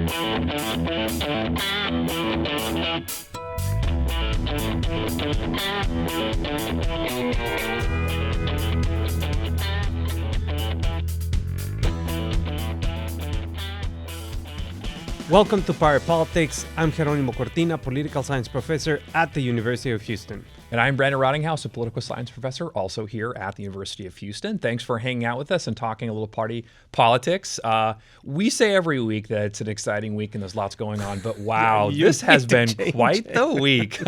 Welcome to Power Politics. I'm Jeronimo Cortina, political science professor at the University of Houston. And I'm Brandon Rottinghaus, a political science professor, also here at the University of Houston. Thanks for hanging out with us and talking a little party politics. We say every week that it's an exciting week and there's lots going on, but wow, this has been quite the week.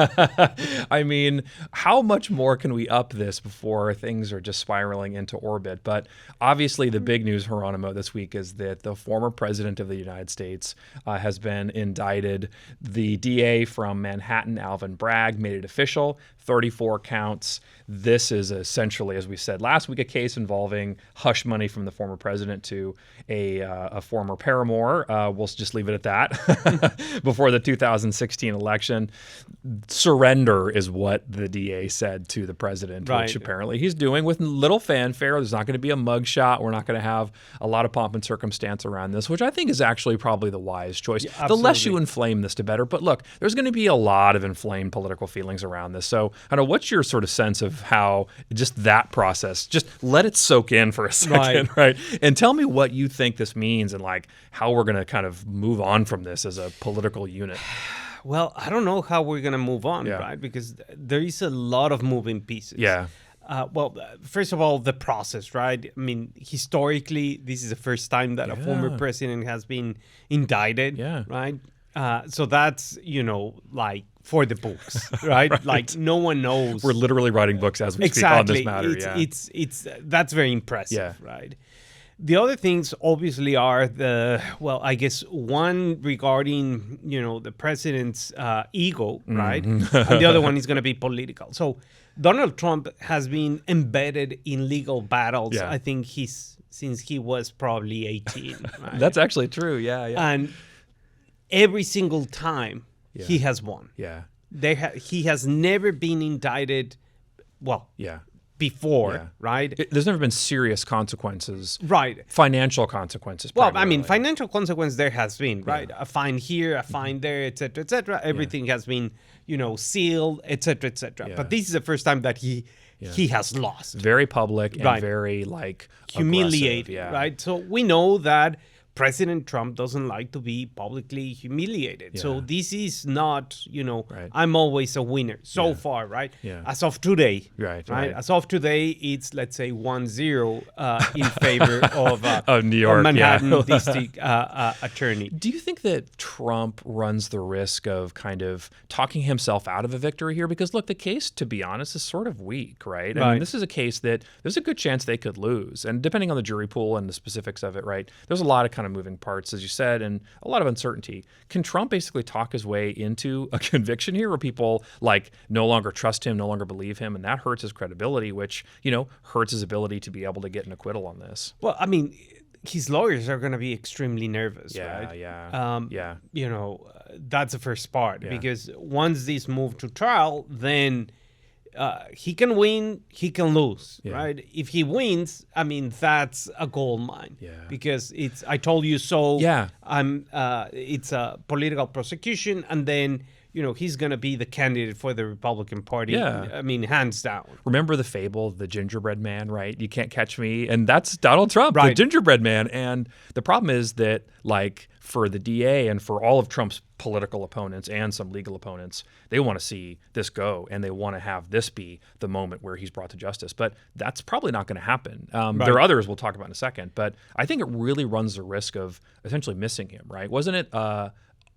I mean, how much more can we up this before things are just spiraling into orbit? But obviously the big news, Jeronimo, this week is that the former president of the United States has been indicted. The DA from Manhattan, Alvin Bragg, made it official. 34 counts. This is essentially, as we said last week, a case involving hush money from the former president to a former paramour. We'll just leave it at that. Before the 2016 election, surrender is what the DA said to the president, which apparently he's doing with little fanfare. There's not going to be a mugshot. We're not going to have a lot of pomp and circumstance around this, which I think is actually probably the wise choice. Yeah, the less you inflame this, the better. But look, there's going to be a lot of inflamed political feelings around this. So I don't know, what's your sort of sense of how just that process, just let it soak in for a second, right? And tell me what you think this means and like how we're going to kind of move on from this as a political unit. Well, I don't know how we're going to move on, right? Because there is a lot of moving pieces. Yeah. First of all, the process, right? I mean, historically, this is the first time that a former president has been indicted, right? So that's, like for the books, right? Like no one knows. We're literally writing books as we speak on this matter. It's that's very impressive, right? The other things obviously are I guess one regarding, the president's ego, right? And the other one is going to be political. So Donald Trump has been embedded in legal battles, I think since he was probably 18. Right? That's actually true, yeah. And every single time he has won. Yeah. He has never been indicted, before, right? There's never been serious consequences. Right. Financial consequences. Well, I mean, financial consequence there has been, right? A fine here, a fine there, et cetera, et cetera. Everything has been, sealed, et cetera, et cetera. But this is the first time that he has lost. Very public and very, humiliated, right? So we know that President Trump doesn't like to be publicly humiliated. Yeah. So this is not, I'm always a winner so far, right? Yeah. As of today, right? As of today, it's, let's say, 1-0 in favor of New York, Manhattan district attorney. Do you think that Trump runs the risk of kind of talking himself out of a victory here? Because, look, the case, to be honest, is sort of weak, right? I mean, this is a case that there's a good chance they could lose. And depending on the jury pool and the specifics of it, right, there's a lot of kind of moving parts, as you said, and a lot of uncertainty. Can Trump basically talk his way into a conviction here where people no longer trust him, no longer believe him, and that hurts his credibility, which, hurts his ability to be able to get an acquittal on this? Well, I mean, his lawyers are going to be extremely nervous, right? That's the first part, because once this move to trial, then he can win, he can lose, right? If he wins, I mean, that's a gold mine, because it's I told you so. It's a political prosecution, and then he's going to be the candidate for the Republican Party. Yeah. I mean, hands down. Remember the fable, the gingerbread man, right? You can't catch me, and that's Donald Trump, the gingerbread man. And the problem is that, for the DA and for all of Trump's political opponents and some legal opponents, they want to see this go, and they want to have this be the moment where he's brought to justice. But that's probably not going to happen. There are others we'll talk about in a second, but I think it really runs the risk of essentially missing him, right? Wasn't it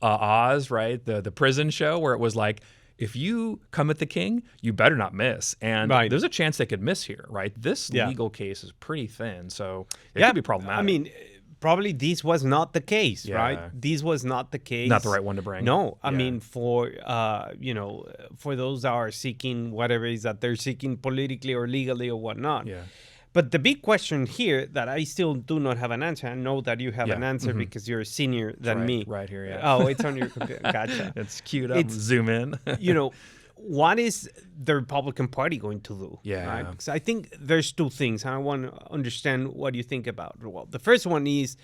Oz, right? The prison show where it was like, if you come at the king, you better not miss. And there's a chance they could miss here, right? This legal case is pretty thin, so it could be problematic. I mean, probably this was not the case, right? This was not the case. Not the right one to bring. No, I mean, for those that are seeking whatever it is that they're seeking politically or legally or whatnot. Yeah. But the big question here that I still do not have an answer, I know that you have an answer because you're a senior than me. Right here, yeah. Oh, it's on your computer. Gotcha. It's queued up. Zoom in. What is the Republican Party going to do? Yeah. Right? Because I think there's two things, and I want to understand what you think about. Well, the first one is,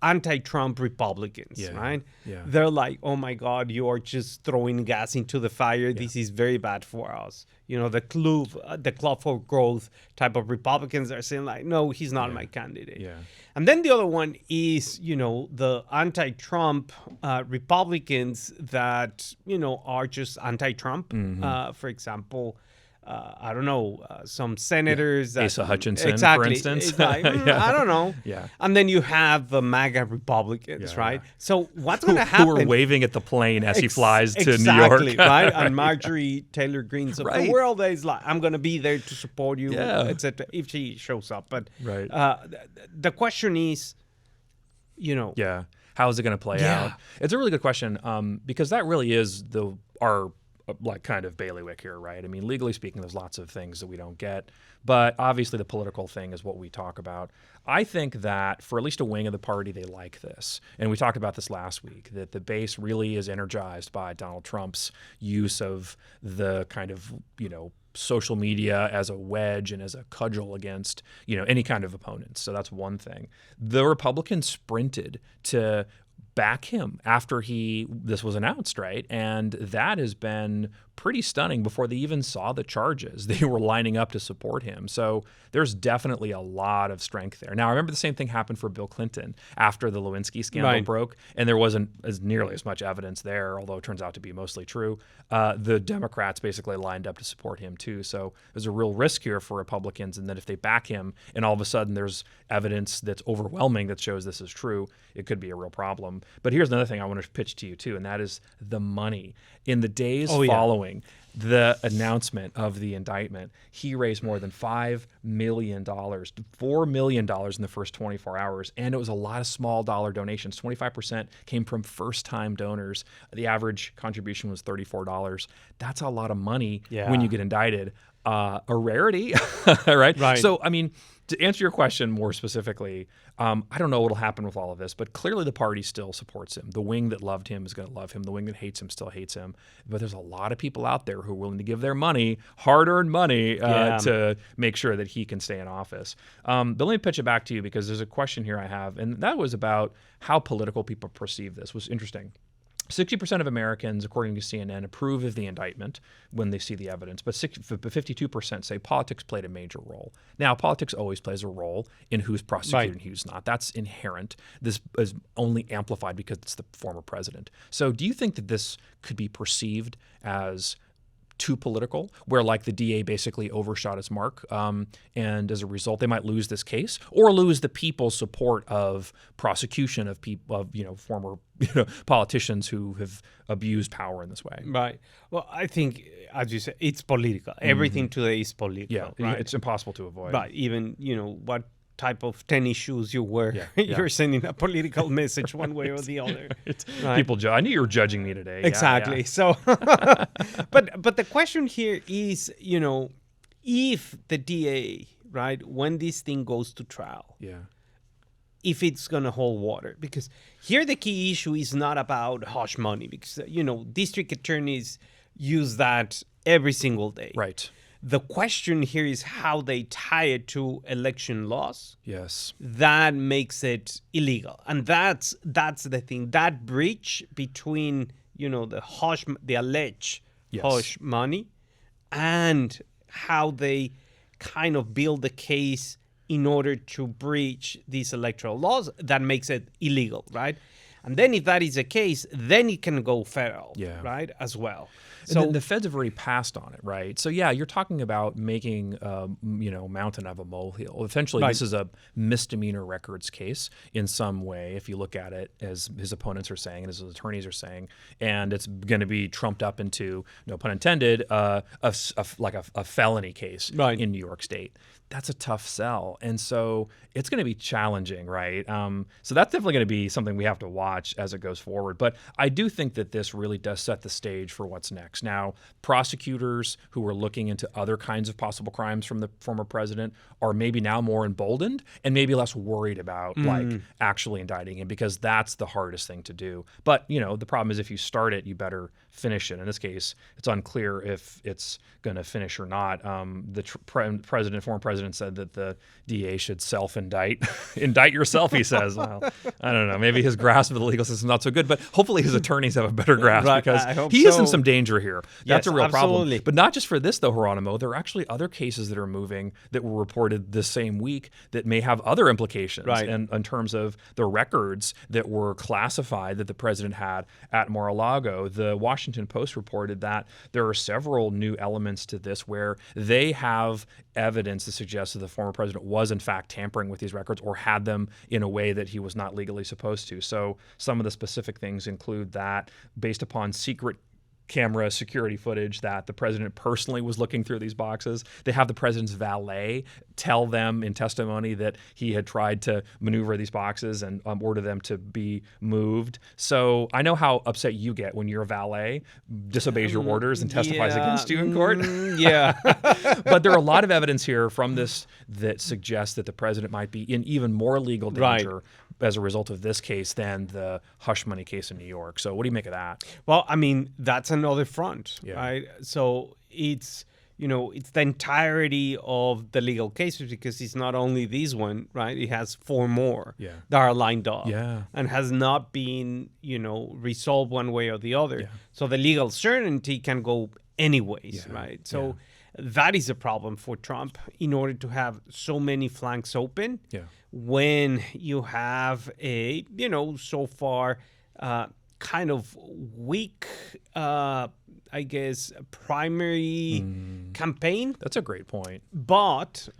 anti-Trump Republicans, right? Yeah. They're like, oh my God, you are just throwing gas into the fire. Yeah. This is very bad for us. The Club for Growth type of Republicans are saying like, no, he's not my candidate. Yeah. And then the other one is, the anti-Trump Republicans that, are just anti-Trump. For example, I don't know, some senators. Asa Hutchinson, exactly, for instance. It's like, I don't know. Yeah. And then you have the MAGA Republicans, right? So what's going to happen? Who are waving at the plane as he flies to New York. Exactly, right? And Marjorie Taylor Greene's of the world is like, I'm going to be there to support you, etc. if she shows up. But the question is, Yeah. How is it going to play out? It's a really good question because that really is our kind of bailiwick here, right? I mean, legally speaking, there's lots of things that we don't get, but obviously the political thing is what we talk about. I think that for at least a wing of the party, they like this. And we talked about this last week, that the base really is energized by Donald Trump's use of the kind of, social media as a wedge and as a cudgel against, any kind of opponents. So that's one thing. The Republicans sprinted to back him after this was announced, right? And that has been pretty stunning. Before they even saw the charges, they were lining up to support him. So there's definitely a lot of strength there. Now, I remember the same thing happened for Bill Clinton after the Lewinsky scandal broke, and there wasn't nearly as much evidence there, although it turns out to be mostly true. The Democrats basically lined up to support him too. So there's a real risk here for Republicans, and that if they back him and all of a sudden there's evidence that's overwhelming that shows this is true, it could be a real problem. But here's another thing I want to pitch to you too, and that is the money. In the days following the announcement of the indictment, he raised more than $5 million, $4 million in the first 24 hours. And it was a lot of small dollar donations. 25% came from first-time donors. The average contribution was $34. That's a lot of money when you get indicted. A rarity, right? So, I mean, to answer your question more specifically, I don't know what will happen with all of this, but clearly the party still supports him. The wing that loved him is going to love him. The wing that hates him still hates him. But there's a lot of people out there who are willing to give their money, hard-earned money, to make sure that he can stay in office. But let me pitch it back to you because there's a question here I have, and that was about how political people perceive this. It was interesting. 60% of Americans, according to CNN, approve of the indictment when they see the evidence, but 52% say politics played a major role. Now, politics always plays a role in who's prosecuted and who's not. That's inherent. This is only amplified because it's the former president. So do you think that this could be perceived as too political, where like the DA basically overshot his mark, and as a result they might lose this case or lose the people's support of prosecution of former politicians who have abused power in this way? Right. Well, I think, as you said, it's political. Everything today is political. Yeah, right? It's impossible to avoid. Right. Even what type of tennis shoes you wear, you're sending a political message one way or the other. Right? People I knew you were judging me today. Exactly. Yeah. So, but the question here is, if the DA, right, when this thing goes to trial, if it's going to hold water, because here the key issue is not about hush money, because district attorneys use that every single day. Right. The question here is how they tie it to election laws. Yes. That makes it illegal. And that's the thing. That breach between, the alleged hush money and how they kind of build the case in order to breach these electoral laws, that makes it illegal, right? And then if that is the case, then it can go federal, right, as well. So the feds have already passed on it, right? So you're talking about making mountain of a molehill. Essentially, this is a misdemeanor records case in some way, if you look at it, as his opponents are saying and as his attorneys are saying, and it's going to be trumped up into, no pun intended, a felony case in New York State. That's a tough sell, and so it's going to be challenging, right? So that's definitely going to be something we have to watch as it goes forward. But I do think that this really does set the stage for what's next. Now, prosecutors who are looking into other kinds of possible crimes from the former president are maybe now more emboldened and maybe less worried about actually indicting him, because that's the hardest thing to do. But the problem is if you start it, you better finish it. In this case, it's unclear if it's going to finish or not. The former president said that the DA should self-indict. Indict yourself, he says. Well, I don't know. Maybe his grasp of the legal system is not so good, but hopefully his attorneys have a better grasp because he is in some danger here. That's a real problem. But not just for this, though, Jeronimo. There are actually other cases that are moving that were reported this same week that may have other implications in terms of the records that were classified that the president had at Mar-a-Lago. The Washington Post reported that there are several new elements to this where they have evidence to suggest that the former president was in fact tampering with these records or had them in a way that he was not legally supposed to. So some of the specific things include that based upon secret camera security footage that the president personally was looking through these boxes. They have the president's valet tell them in testimony that he had tried to maneuver these boxes and order them to be moved. So I know how upset you get when your valet disobeys your orders and testifies against you in court. But there are a lot of evidence here from this that suggests that the president might be in even more legal danger as a result of this case than the hush money case in New York. So what do you make of that? Well, I mean, that's another front, right? So it's, it's the entirety of the legal cases because it's not only this one, right? It has 4 more that are lined up and has not been, resolved one way or the other. So the legal certainty can go anyways, right? So that is a problem for Trump in order to have so many flanks open. When you have a, so far kind of weak, I guess, primary campaign. That's a great point. But,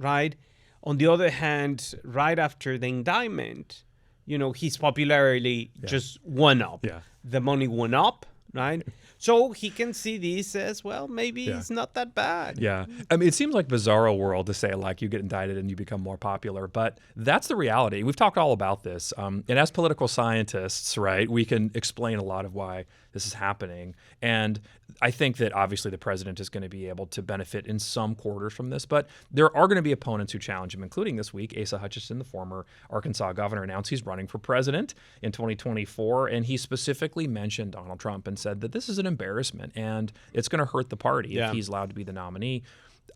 on the other hand, right after the indictment, his popularity just went up. The money went up, right? So he can see this as, well, maybe it's not that bad. I mean, it seems like bizarro world to say, like, you get indicted and you become more popular. But that's the reality. We've talked all about this. And as political scientists, we can explain a lot of why this is happening. And I think that obviously the president is going to be able to benefit in some quarters from this. But there are going to be opponents who challenge him, including this week. Asa Hutchinson, the former Arkansas governor, announced he's running for president in 2024. And he specifically mentioned Donald Trump and said that this is an embarrassment and it's going to hurt the party if he's allowed to be the nominee.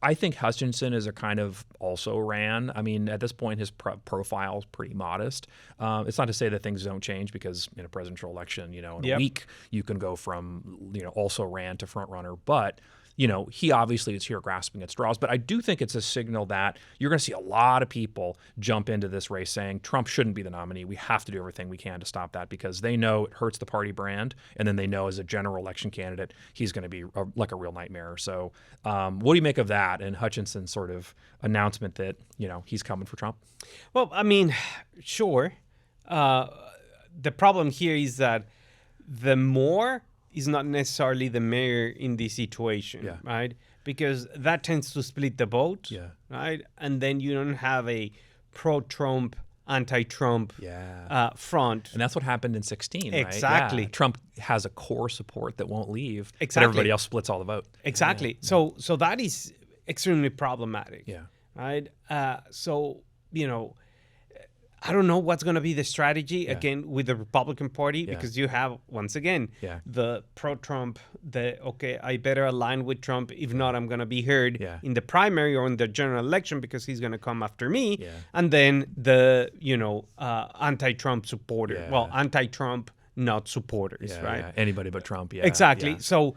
I think Hutchinson is a kind of also ran. I mean, at this point, his profile is pretty modest. It's not to say that things don't change because in a presidential election, in a week, you can go from, also ran to front runner. But, he obviously is here grasping at straws. But I do think it's a signal that you're going to see a lot of people jump into this race saying Trump shouldn't be the nominee. We have to do everything we can to stop that because they know it hurts the party brand. And then they know as a general election candidate, he's going to be like a real nightmare. So what do you make of that and Hutchinson's sort of announcement that, he's coming for Trump? Well, I mean, sure. The problem here is that the more is not necessarily the mayor in this situation, right? Because that tends to split the vote, right? And then you don't have a pro-Trump, anti-Trump front. And that's what happened in 16, right? Exactly. Yeah. Trump has a core support that won't leave, but everybody else splits all the vote. Exactly. So that is extremely problematic, right? So, I don't know what's going to be the strategy again with the Republican Party because you have once again the pro-Trump, I better align with Trump. If not, I'm going to be heard in the primary or in the general election because he's going to come after me. And then the anti-Trump supporter, anti-Trump not supporters, right? Anybody but Trump. Exactly. So.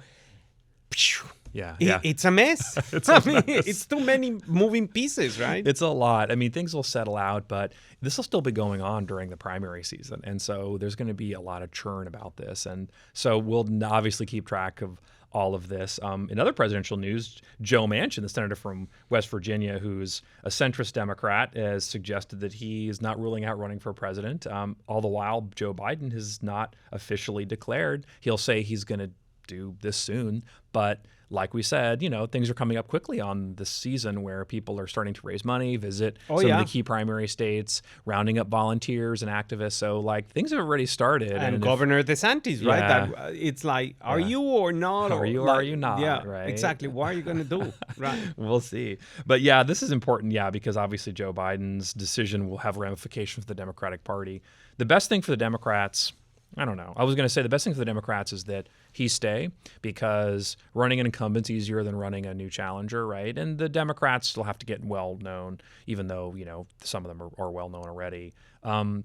It's a mess. It's too many moving pieces, right? It's a lot. I mean, things will settle out, but this will still be going on during the primary season. And so there's going to be a lot of churn about this. And so we'll obviously keep track of all of this. In other presidential news, Joe Manchin, the senator from West Virginia, who's a centrist Democrat, has suggested that he is not ruling out running for president. All the while, Joe Biden has not officially declared. He'll say he's going to do this soon, but like we said, things are coming up quickly on this season where people are starting to raise money, visit some of the key primary states, rounding up volunteers and activists. So, things have already started. And Governor DeSantis, right? That, it's like, are you or not? Are you or are you not? Yeah, right? Exactly. What are you going to do? Right. We'll see. But this is important, because obviously Joe Biden's decision will have ramifications for the Democratic Party. The best thing for the Democrats, I don't know. I was going to say the best thing for the Democrats is that he stay, because running an incumbent's easier than running a new challenger, right? And the Democrats still have to get well known, even though, some of them are well known already.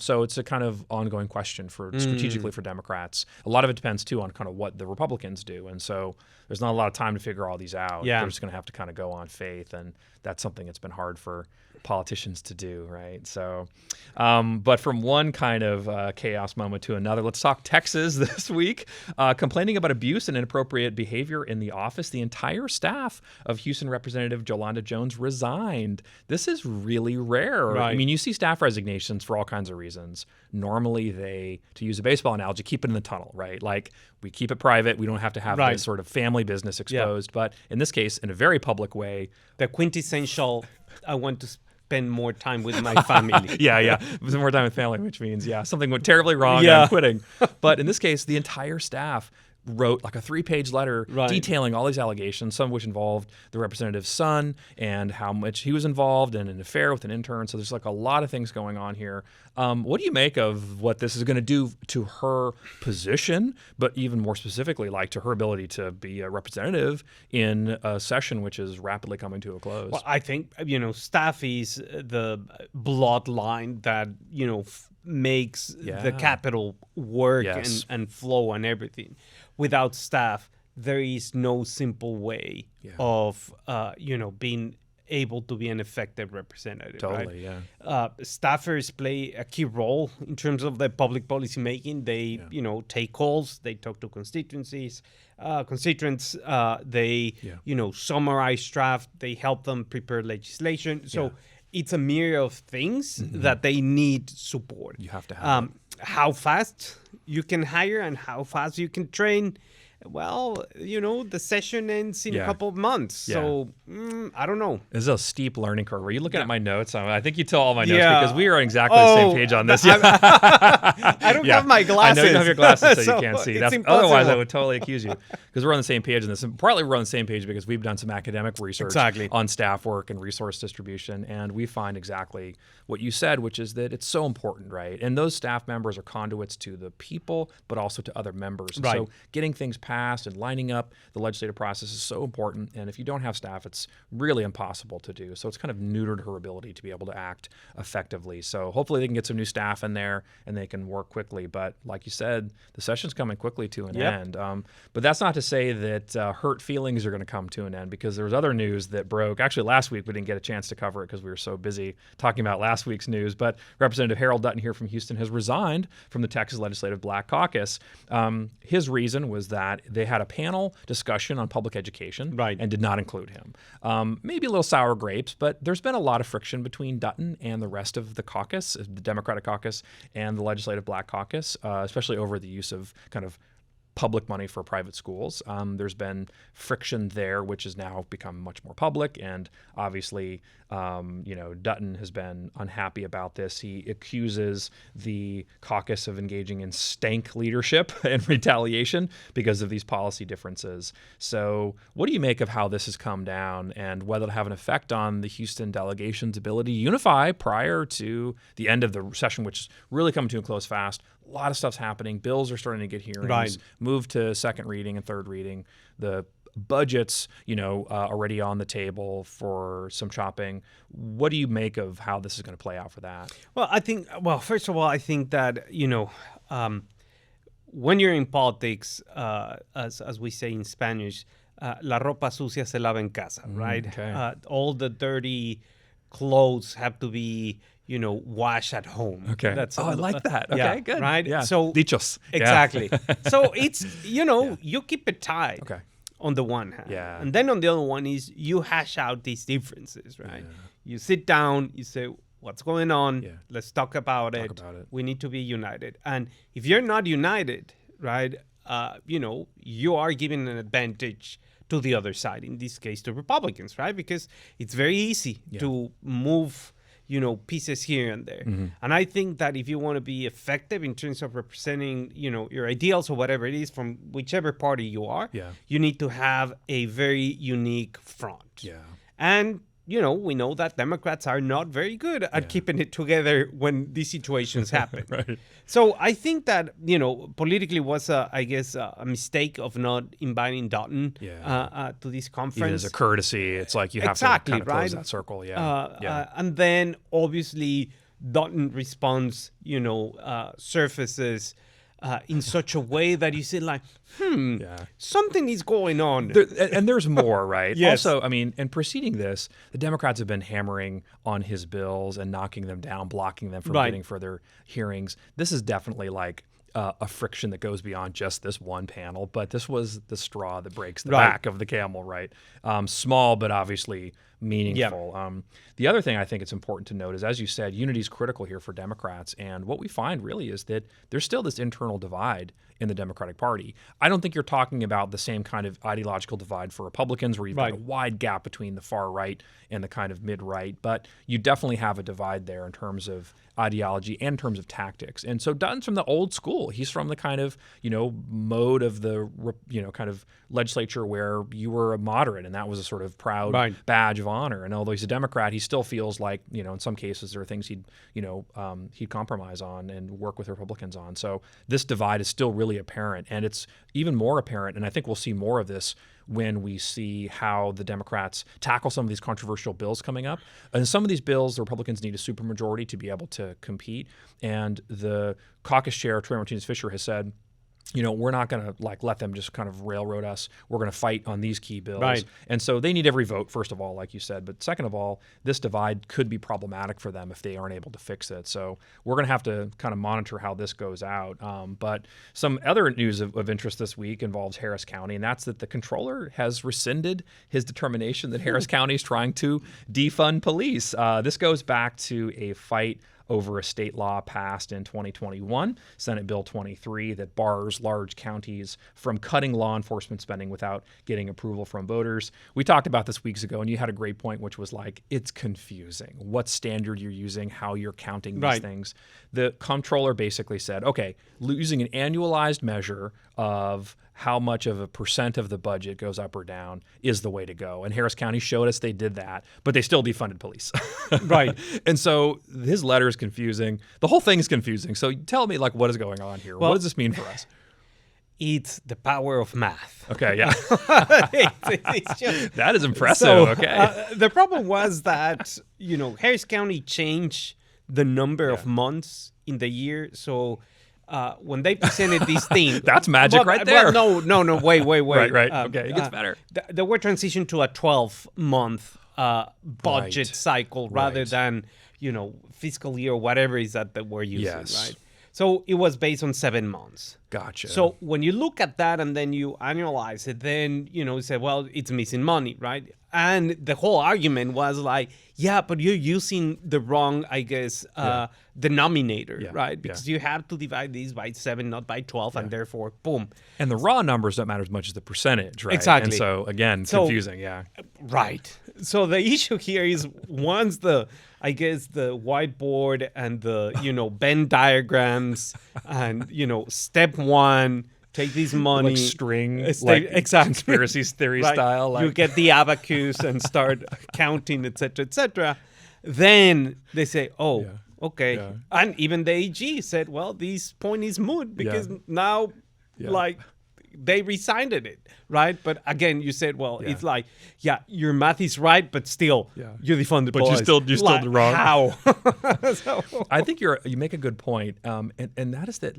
So it's a kind of ongoing question for strategically for Democrats. A lot of it depends too on kind of what the Republicans do, and so there's not a lot of time to figure all these out. Yeah. They're just going to have to kind of go on faith, and that's something that's been hard for politicians to do, right? So, but from one kind of chaos moment to another, let's talk Texas this week. Complaining about abuse and inappropriate behavior in the office, the entire staff of Houston Representative Jolanda Jones resigned. This is really rare. Right. I mean, you see staff resignations for all kinds of reasons. Normally they, to use a baseball analogy, keep it in the tunnel, right? Like, we keep it private. We don't have to have this sort of family business exposed. But in this case, in a very public way. The quintessential, I want to spend more time with my family. yeah. More time with family, which means, something went terribly wrong and I'm quitting. But in this case, the entire staff wrote like a 3-page letter detailing all these allegations, some of which involved the representative's son and how much he was involved in an affair with an intern. So there's like a lot of things going on here. What do you make of what this is going to do to her position, but even more specifically, like to her ability to be a representative in a session which is rapidly coming to a close? Well, I think, staff is the bloodline that, makes the Capitol work and flow and everything. Without staff, there is no simple way of, being able to be an effective representative. Totally, right? Staffers play a key role in terms of the public policy making. They, take calls, they talk to constituents, they, summarize draft, they help them prepare legislation. So it's a myriad of things that they need support. You have to have how fast you can hire and how fast you can train. Well, the session ends in a couple of months. So, I don't know. This is a steep learning curve. Were you looking at my notes? I think you tell all my notes because we are on exactly the same page on this. I don't have my glasses. I know you don't have your glasses, so you can't see. Otherwise, I would totally accuse you. Because we're on the same page in this. And partly we're on the same page because we've done some academic research on staff work and resource distribution. And we find exactly what you said, which is that it's so important, right? And those staff members are conduits to the people, but also to other members. Right. So getting things passed and lining up the legislative process is so important. And if you don't have staff, it's really impossible to do. So it's kind of neutered her ability to be able to act effectively. So hopefully they can get some new staff in there and they can work quickly. But like you said, the session's coming quickly to an end. But that's not to say that hurt feelings are going to come to an end, because there was other news that broke. Actually, last week we didn't get a chance to cover it because we were so busy talking about last week's news. But Representative Harold Dutton here from Houston has resigned from the Texas Legislative Black Caucus. His reason was that they had a panel discussion on public education and did not include him. Maybe a little sour grapes, but there's been a lot of friction between Dutton and the rest of the caucus, the Democratic caucus and the Legislative Black Caucus, especially over the use of kind of public money for private schools. There's been friction there, which has now become much more public. And obviously, Dutton has been unhappy about this. He accuses the caucus of engaging in stank leadership and retaliation because of these policy differences. So what do you make of how this has come down and whether it'll have an effect on the Houston delegation's ability to unify prior to the end of the session, which is really coming to a close fast? A lot of stuff's happening. Bills are starting to get hearings, move to second reading and third reading. The budget's, already on the table for some chopping. What do you make of how this is going to play out for that? Well, first of all, I think that, when you're in politics, as we say in Spanish, la ropa sucia se lava en casa, right? Okay. All the dirty clothes have to be wash at home. Okay. I like that. Okay, good. Right? Yeah. So Dichos. Exactly. So it's, you keep it tight on the one hand. Yeah. And then on the other one is you hash out these differences, right? Yeah. You sit down, you say, what's going on? Yeah. Let's talk about it. We need to be united. And if you're not united, right, you are giving an advantage to the other side, in this case, to Republicans, right? Because it's very easy to move pieces here and there. Mm-hmm. And I think that if you want to be effective in terms of representing, your ideals or whatever it is from whichever party you are, you need to have a very unique front. Yeah. And we know that Democrats are not very good at keeping it together when these situations happen. Right. So I think that, politically was, I guess, a mistake of not inviting Dutton to this conference. Even as a courtesy, it's like you have to kind of close that circle. And then, obviously, Dutton response, surfaces in such a way that you say, like, something is going on. And there's more, right? Yes. Also, I mean, in preceding this, the Democrats have been hammering on his bills and knocking them down, blocking them from getting further hearings. This is definitely like a friction that goes beyond just this one panel, but this was the straw that breaks the back of the camel, right? Small, but obviously meaningful. Yeah. The other thing I think it's important to note is, as you said, unity is critical here for Democrats. And what we find really is that there's still this internal divide in the Democratic Party. I don't think you're talking about the same kind of ideological divide for Republicans, where you've got a wide gap between the far right and the kind of mid-right, but you definitely have a divide there in terms of ideology and in terms of tactics. And so Dutton's from the old school. He's from the kind of, mode of the, kind of legislature where you were a moderate, and that was a sort of proud badge of honor. And although he's a Democrat, he still feels like, in some cases there are things he'd compromise on and work with Republicans on. So this divide is still really apparent, and it's even more apparent, and I think we'll see more of this when we see how the Democrats tackle some of these controversial bills coming up. And some of these bills, the Republicans need a supermajority to be able to compete. And the caucus chair, Troy Martinez-Fisher, has said, we're not going to let them just kind of railroad us. We're going to fight on these key bills. Right. And so they need every vote, first of all, like you said. But second of all, this divide could be problematic for them if they aren't able to fix it. So we're going to have to kind of monitor how this goes out. But some other news of interest this week involves Harris County, and that's that the Comptroller has rescinded his determination that Harris County is trying to defund police. This goes back to a fight over a state law passed in 2021, Senate Bill 23, that bars large counties from cutting law enforcement spending without getting approval from voters. We talked about this weeks ago, and you had a great point, which was like, it's confusing what standard you're using, how you're counting these things. The Comptroller basically said, okay, using an annualized measure of how much of a percent of the budget goes up or down is the way to go. And Harris County showed us they did that, but they still defunded police. Right. And so his letter is confusing. The whole thing is confusing. So tell me, what is going on here? Well, what does this mean for us? It's the power of math. Okay, yeah. it's just, that is impressive. So, okay. The problem was that, Harris County changed the number of months in the year. So when they presented these things, that's magic right there. No, wait. Right. Okay, it gets better. They were transitioned to a 12-month budget cycle rather than, fiscal year or whatever is that we're using, right? So it was based on 7 months. Gotcha. So when you look at that and then you annualize it, then, you say, well, it's missing money, right? And the whole argument was like, yeah, but you're using the wrong, I guess, denominator, right? Because you have to divide these by 7, not by 12, and therefore, boom. And the raw numbers don't matter as much as the percentage, right? Exactly. And so, again, confusing, Right. So the issue here is once the whiteboard and the, Venn diagrams and, step 1, take this money. Like string, exactly. Conspiracy theory style. You get the abacus and start counting, et cetera. Then they say, okay. Yeah. And even the AG said, well, this point is moot because now, they resigned it, right? But again, you said, well, it's like, your math is right, but still, you're defunded. But you're still wrong. How? I think you make a good point, and that is that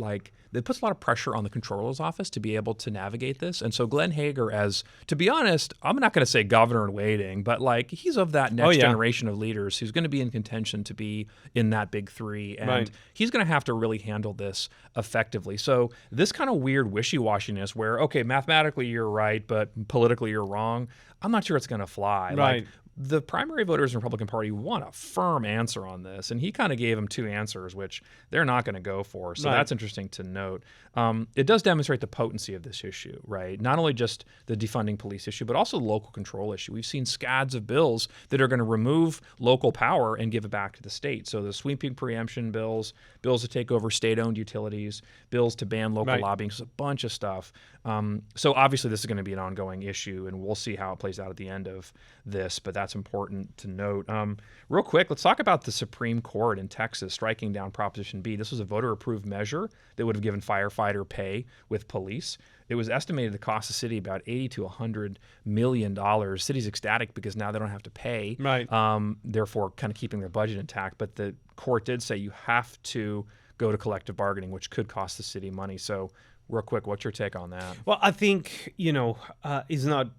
it puts a lot of pressure on the Comptroller's office to be able to navigate this. And so Glenn Hegar, to be honest, I'm not going to say governor in waiting, but he's of that next generation of leaders who's going to be in contention to be in that big three, and he's going to have to really handle this effectively. So this kind of weird wishy-washiness where, okay, mathematically you're right, but politically you're wrong, I'm not sure it's going to fly. Right. The primary voters in the Republican Party want a firm answer on this, and he kind of gave them 2 answers, which they're not going to go for. So that's interesting to note. It does demonstrate the potency of this issue, right? Not only just the defunding police issue, but also the local control issue. We've seen scads of bills that are going to remove local power and give it back to the state. So the sweeping preemption bills to take over state-owned utilities, bills to ban local lobbying, so a bunch of stuff. So obviously this is going to be an ongoing issue, and we'll see how it plays out at the end of this, but that's that's important to note. Real quick, let's talk about the Supreme Court in Texas striking down Proposition B. This was a voter-approved measure that would have given firefighter pay with police. It was estimated to cost the city about $80 to $100 million. City's ecstatic because now they don't have to pay, right? Therefore, kind of keeping their budget intact. But the court did say you have to go to collective bargaining, which could cost the city money. So, real quick, what's your take on that? Well, I think, it's not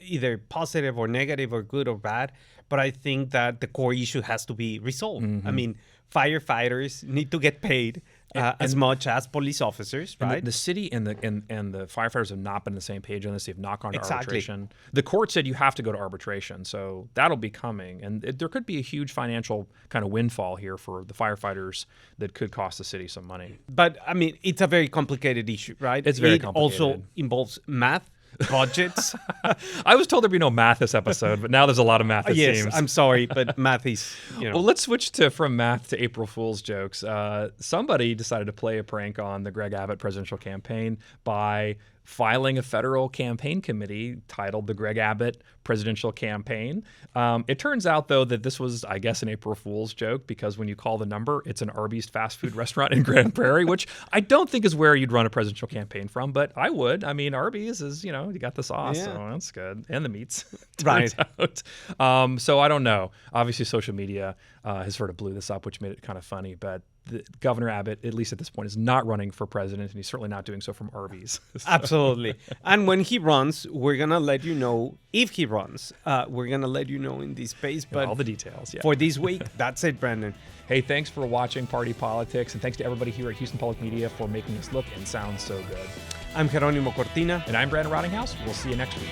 either positive or negative or good or bad, but I think that the core issue has to be resolved. I mean, firefighters need to get paid as much as police officers, right? The city and the firefighters have not been on the same page on this. They've not gone to arbitration. The court said you have to go to arbitration, so that'll be coming. And there could be a huge financial kind of windfall here for the firefighters that could cost the city some money. But, I mean, it's a very complicated issue, right? It's very complicated. It also involves math. Budgets. I was told there'd be no math this episode, but now there's a lot of math, it seems. Yes, I'm sorry, but math is, Well, let's switch from math to April Fool's jokes. Somebody decided to play a prank on the Greg Abbott presidential campaign by filing a federal campaign committee titled the Greg Abbott Presidential Campaign. It turns out, though, that this was, I guess, an April Fool's joke because when you call the number, it's an Arby's fast food restaurant in Grand Prairie, which I don't think is where you'd run a presidential campaign from, but I would. I mean, Arby's is, you got the sauce, so that's good. And the meats, right? So I don't know. Obviously, social media has sort of blew this up, which made it kind of funny, but Governor Abbott, at least at this point, is not running for president, and he's certainly not doing so from Arby's. Absolutely. And when he runs, we're going to let you know. If he runs, we're going to let you know in this space. But all the details, for this week, that's it, Brandon. Hey, thanks for watching Party Politics, and thanks to everybody here at Houston Public Media for making us look and sound so good. I'm Jeronimo Cortina. And I'm Brandon Rottinghaus. We'll see you next week.